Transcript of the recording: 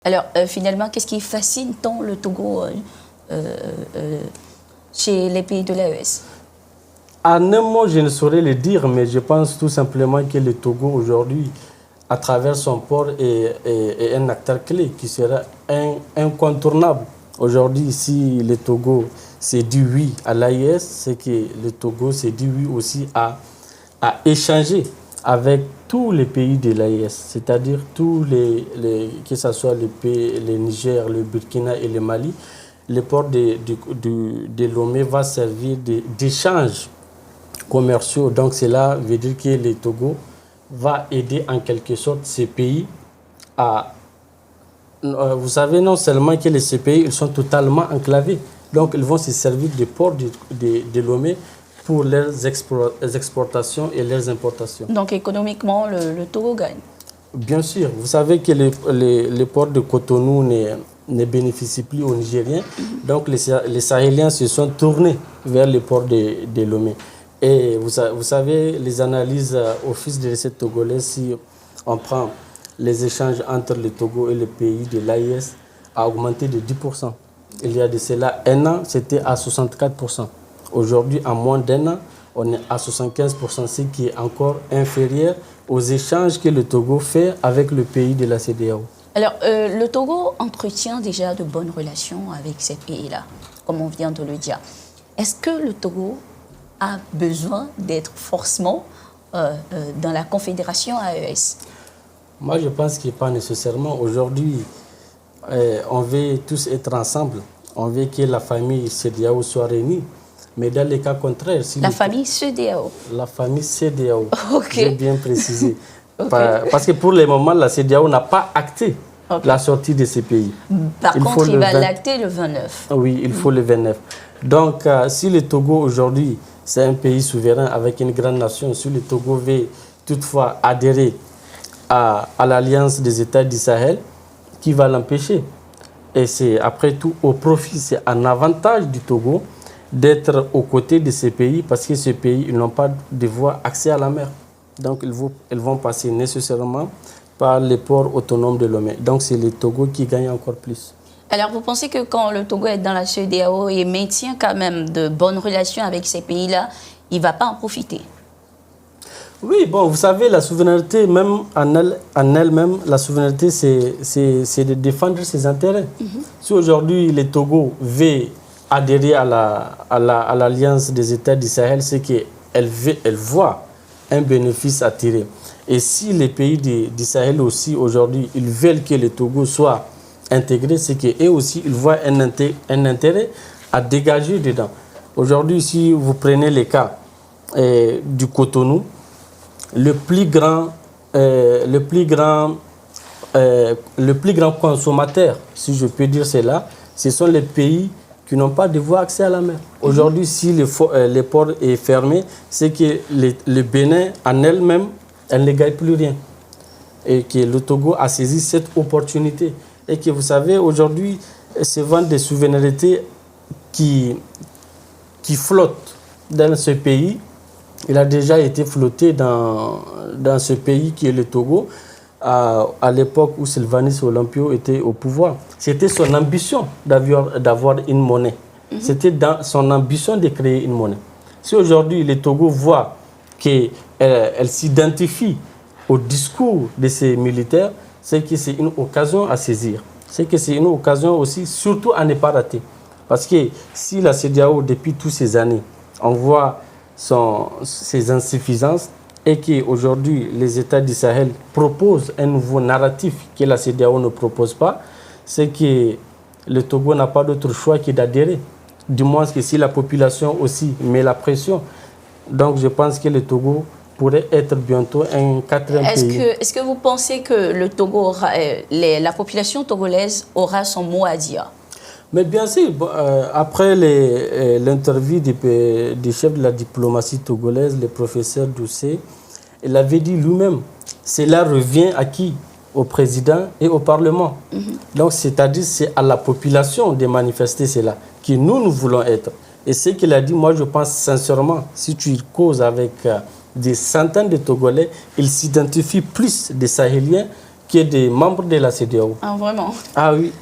Alors, finalement, qu'est-ce qui fascine tant le Togo chez les pays de l'AES? En un mot, je ne saurais le dire, mais je pense tout simplement que le Togo aujourd'hui, à travers son port, est un acteur clé qui sera incontournable. Aujourd'hui, si le Togo s'est dit oui à l'AES, c'est que le Togo s'est dit oui aussi à échanger avec tous les pays de l'AES, c'est-à-dire tous que ce soit le Niger, le Burkina et le Mali. Le port de Lomé va servir d'échange commerciaux. Donc cela veut dire que le Togo va aider en quelque sorte ces pays à... Vous savez non seulement que ces pays ils sont totalement enclavés, donc ils vont se servir du port de Lomé pour leurs exportations et leurs importations. Donc économiquement, le Togo gagne. Bien sûr, vous savez que le port de Cotonou ne bénéficie plus aux Nigériens, donc les Sahéliens se sont tournés vers le port de Lomé. Et vous savez, les analyses office de recettes togolaises, si on prend les échanges entre le Togo et les pays de l'AES, a augmenté de 10%. Il y a de cela un an, c'était à 64%. Aujourd'hui, en moins d'un an, on est à 75%, ce qui est encore inférieur aux échanges que le Togo fait avec le pays de la CEDEAO. Alors, le Togo entretient déjà de bonnes relations avec ces pays-là, comme on vient de le dire. Est-ce que le Togo a besoin d'être forcément dans la confédération AES? Moi, je pense que pas nécessairement. Aujourd'hui, on veut tous être ensemble. On veut que la famille CEDEAO soit réunie. Mais dans les cas contraires... Si famille CEDEAO? La famille CEDEAO, okay. J'ai bien précisé. Okay. Parce que pour le moment, la CEDEAO n'a pas acté la sortie de ces pays. Par contre, il va l'acter le 29. Oui, il faut le 29. Donc, si le Togo aujourd'hui, c'est un pays souverain avec une grande nation, si le Togo veut toutefois adhérer à l'alliance des États du Sahel, qui va l'empêcher? Et c'est après tout au profit, c'est un avantage du Togo d'être aux côtés de ces pays parce que ces pays ils n'ont pas de voie accès à la mer. Donc ils vont passer nécessairement par les ports autonomes de Lomé. Donc c'est le Togo qui gagne encore plus. Alors vous pensez que quand le Togo est dans la CEDEAO et maintient quand même de bonnes relations avec ces pays-là, il ne va pas en profiter? Oui, bon, vous savez, la souveraineté, même en elle-même, la souveraineté, c'est de défendre ses intérêts. Si aujourd'hui le Togo veut adhérer à l'alliance des États du Sahel, c'est qu'elle voit un bénéfice à tirer. Et si les pays du Sahel aussi, aujourd'hui, ils veulent que le Togo soit intégré, c'est qu'eux aussi, ils voient un intérêt à dégager dedans. Aujourd'hui, si vous prenez le cas du Cotonou, le plus grand consommateur, si je peux dire cela, ce sont les pays qui n'ont pas de voie accès à la mer. Aujourd'hui, si le port est fermé, c'est que le Bénin, en elle-même, elle ne gagne plus rien. Et que le Togo a saisi cette opportunité. Et que vous savez, aujourd'hui, ce vent de souveraineté qui flotte dans ce pays, il a déjà été flotté dans ce pays qui est le Togo, à l'époque où Sylvanus Olympio était au pouvoir. C'était son ambition d'avoir une monnaie. C'était dans son ambition de créer une monnaie. Si aujourd'hui le Togo voit qu'elle s'identifie au discours de ces militaires, c'est que c'est une occasion à saisir. C'est que c'est une occasion aussi, surtout à ne pas rater. Parce que si la CEDEAO, depuis toutes ces années, on voit ses insuffisances, et qu'aujourd'hui les États du Sahel proposent un nouveau narratif que la CEDEAO ne propose pas, c'est que le Togo n'a pas d'autre choix que d'adhérer. Du moins que si la population aussi met la pression. Donc je pense que le Togo pourrait être bientôt un quatrième pays. Est-ce que vous pensez que le Togo la population togolaise aura son mot à dire? Mais bien sûr, après l'interview du chef de la diplomatie togolaise, le professeur Doucet, il avait dit lui-même, cela revient à qui? Au président et au Parlement. Donc, c'est-à-dire, c'est à la population de manifester cela, que nous voulons être. Et ce qu'il a dit, moi, je pense sincèrement, si tu causes avec des centaines de Togolais, ils s'identifient plus des Sahéliens qui est des membres de la CEDEAO. Ah, vraiment? Ah oui.